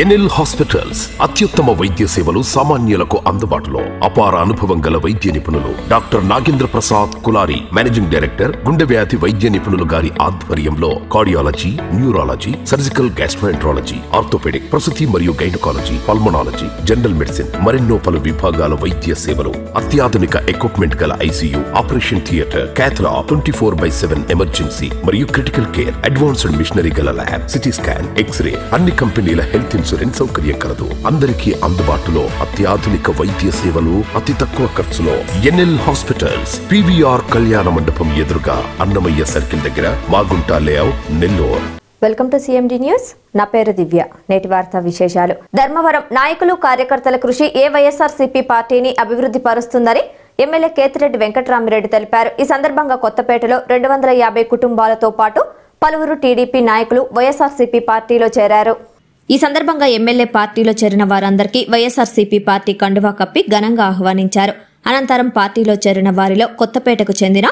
NL hospitals అత్యుత్తమ వైద్య సేవలు సామాన్యులకు అందుబాటులో. అపార అనుభవం గల వైద్య నిపుణులు doctor Nagendra Prasad Kulari, managing director, గుండె వ్యాధి వైద్య నిపుణులు గారి ఆధ్వర్యంలో cardiology, neurology, surgical gastroenterology, orthopaedic, ప్రసూతి మరియు గైనకాలజీ, పల్మనాలజీ, జనరల్ మెడిసిన్ మరెన్నో పలు విభాగాల వైద్య సేవలు. అత్యాధునిక ఎక్విప్మెంట్ గల ఐసీయూ, ఆపరేషన్ థియేటర్, క్యాథ్లా, 24/7 ఎమర్జెన్సీ మరియు క్రిటికల్ కేర్, అడ్వాన్స్డ్ మిషనరీ గల ల్యాబ్, సిటీ స్కాన్, ఎక్స్రే, అన్ని కంపెనీల హెల్త్ ఇన్సూరెన్స్ సౌకర్యం కలదు. అందరికీ అందుబాటులో అత్యాధునిక వైద్య సేవలు అతి తక్కువ ఖర్చులో. ఎన్ఎల్ హాస్పిటల్స్, పీవీఆర్ కళ్యాణ మండపం ఎదురుగా, అన్నమయ్య సర్కిల్ దగ్గర, Magunta layout, Nellore. Welcome to CMD news. నా పేరు దివ్య. నేటి వార్తా విశేషాలు. ధర్మవరం నాయకులు కార్యకర్తల కృషి ఏ వైఎస్ఆర్సీపీ పార్టీని అభివృద్ధి పరుస్తుందని ఎమ్మెల్యే కేతిరెడ్డి వెంకటరామిరెడ్డి తెలిపారు. ఈ సందర్భంగా కొత్తపేటలో 250 కుటుంబాలతో పాటు పలువురు టీడీపీ నాయకులు వైఎస్ఆర్సీపీ పార్టీలో చేరారు. ఈ సందర్భంగా ఎమ్మెల్యే పార్టీలో చేరిన వారందరికీ వైఎస్ఆర్సీపీ పార్టీ కండువా కప్పి ఘనంగా ఆహ్వానించారు. అనంతరం పార్టీలో చేరిన వారిలో కొత్తపేటకు చెందిన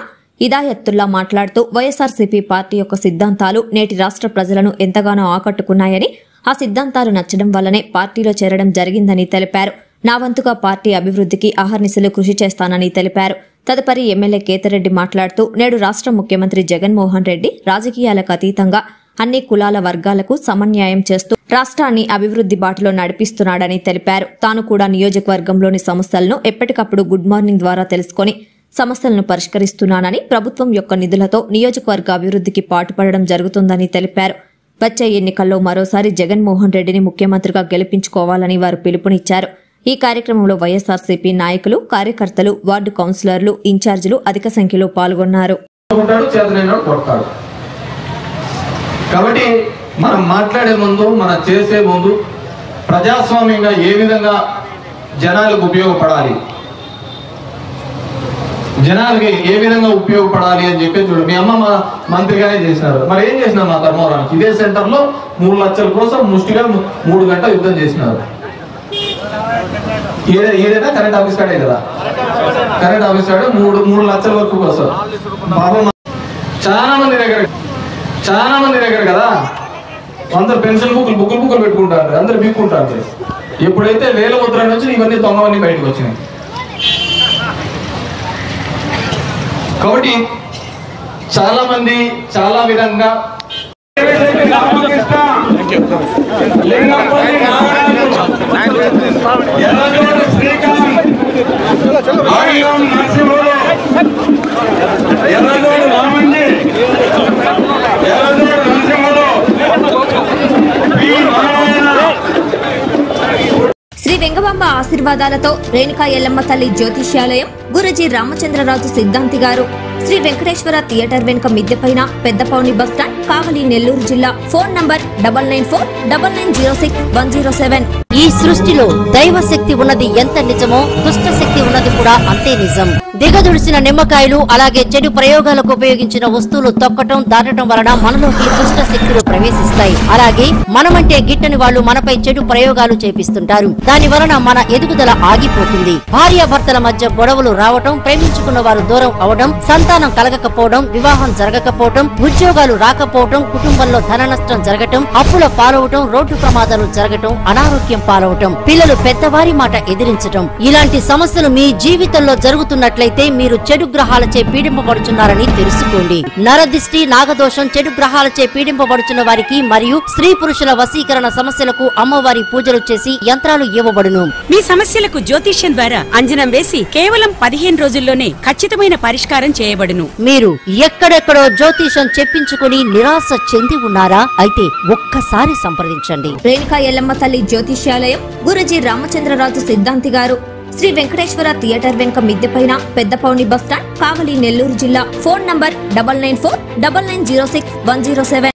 ఇదాయత్తుల్లా మాట్లాడుతూ వైఎస్ఆర్సీపీ పార్టీ యొక్క సిద్ధాంతాలు నేటి రాష్ట్ర ప్రజలను ఎంతగానో ఆకట్టుకున్నాయని, ఆ సిద్ధాంతాలు నచ్చడం వల్లనే పార్టీలో చేరడం జరిగిందని తెలిపారు. నా వంతుగా పార్టీ అభివృద్ధికి అహర్నిశలు కృషి చేస్తానని తెలిపారు. తదుపరి ఎమ్మెల్యే కేతిరెడ్డి మాట్లాడుతూ నేడు రాష్ట్ర ముఖ్యమంత్రి జగన్మోహన్ రెడ్డి రాజకీయాలకు అతీతంగా అన్ని కులాల వర్గాలకు సమన్యాయం చేస్తూ రాష్ట్రాన్ని అభివృద్ధి బాటలో నడిపిస్తున్నాడని తెలిపారు. తాను కూడా నియోజకవర్గంలోని సమస్యలను ఎప్పటికప్పుడు గుడ్ మార్నింగ్ ద్వారా తెలుసుకుని సమస్యలను పరిష్కరిస్తున్నానని, ప్రభుత్వం యొక్క నిధులతో నియోజకవర్గ అభివృద్ధికి పాటుపడడం జరుగుతుందని తెలిపారు. వచ్చే ఎన్నికల్లో మరోసారి జగన్మోహన్ రెడ్డిని ముఖ్యమంత్రిగా గెలిపించుకోవాలని వారు పిలుపునిచ్చారు. ఈ కార్యక్రమంలో వైఎస్ఆర్సీపీ నాయకులు, కార్యకర్తలు, వార్డు కౌన్సిలర్లు, ఇన్ఛార్జీలు అధిక సంఖ్యలో పాల్గొన్నారు. కాబట్టి మనం మాట్లాడే ముందు, మనం చేసే ముందు ప్రజాస్వామ్యంగా ఏ విధంగా జనాలకు ఉపయోగపడాలి, జనాలకి ఏ విధంగా ఉపయోగపడాలి అని చెప్పి చూడు. మీ అమ్మ మంత్రిగానే చేసినారు, మరి ఏం చేసినారు మా ధర్మవరానికి? ఇదే సెంటర్ లో 3 లక్షల కోసం ముష్టిగా 3 గంటలు యుద్ధం చేసినారు. ఏదైనా కరెంట్ ఆఫీస్ కాడే కదా, కరెంట్ ఆఫీస్ కాడే 3 లక్షల వరకు కోసం. పాపం చాలా మంది దగ్గర కదా అందరు పెన్షన్ బుక్కులు పెట్టుకుంటారు, అందరు బిక్కుంటారు. ఎప్పుడైతే వేల ముద్ర నుంచి ఇవన్నీ దొంగవన్నీ బయటకు వచ్చినాయి. కాబట్టి చాలా మంది చాలా విధంగా శ్రీ వెంగబాంబ ఆశీర్వాదాలతో రేణుకా ఎల్లమ్మ తల్లి జ్యోతిష్యాలయం, గురూజీ రామచంద్రరాజు సిద్ధాంతి గారు, శ్రీ వెంకటేశ్వర థియేటర్ వెనుక మిద్దెపైన, పెద్దపౌని బస్టాండ్, కావలి, నెల్లూరు జిల్లా. Phone number 9949960107. ఈ సృష్టిలో దైవ శక్తి ఉన్నది ఎంత నిజమో, దుష్ట శక్తి ఉన్నది కూడా అంతే నిజం. దిగదుడిసిన నిమ్మకాయలు, అలాగే చెడు ప్రయోగాలకు ఉపయోగించిన వస్తువులు తొక్కటం, దాటడం వలన మనలోకి దుష్ట శక్తులు ప్రవేశిస్తాయి. అలాగే మనమంటే గిట్టని వాళ్లు మనపై చెడు ప్రయోగాలు చేపిస్తుంటారు. దాని వలన మన ఎదుగుదల ఆగిపోతుంది. భార్యాభర్తల మధ్య గొడవలు రావటం, ప్రేమించుకున్న వారు దూరం అవడం, సంతానం కలగకపోవడం, వివాహం జరగకపోవడం, ఉద్యోగాలు రాకపోవడం, కుటుంబంలో ధన నష్టం జరగటం, అప్పుల పాలవటం, రోడ్డు ప్రమాదాలు జరగటం, అనారోగ్యం పాలవటం, పిల్లలు పెద్దవారి మాట ఎదిరించటం, ఇలాంటి సమస్యలు మీ జీవితంలో జరుగుతున్నట్లయితే మీరు చెడు గ్రహాలచే పీడింపబడుచున్నారని తెలుసుకోండి. నరదిష్టి, నాగదోషం, చెడు గ్రహాలచే పీడింపబడుచున్న వారికి మరియు స్త్రీ పురుషుల వశీకరణ సమస్యలకు అమ్మవారి పూజలు చేసి యంత్రాలు ఇవ్వబడును. మీ సమస్యలకు జ్యోతిష్యం ద్వారా అంజనం వేసి కేవలం 15 రోజుల్లోనే ఖచ్చితమైన పరిష్కారం చేయబడును. మీరు ఎక్కడెక్కడో జ్యోతిషం చెప్పించుకుని నిరాశ చెంది ఉన్నారా? అయితే ఒక్కసారి సంప్రదించండి. రేణుకా ఎల్లమ్మ తల్లి జ్యోతిష్యాలయం, గురూజీ రామచంద్రరాజు సిద్ధాంతి గారు, శ్రీ వెంకటేశ్వర థియేటర్ వెనుక మిద్దెపైన, పెద్దపౌని బస్టాండ్, కావలి, నెల్లూరు జిల్లా. Phone number 9949960107.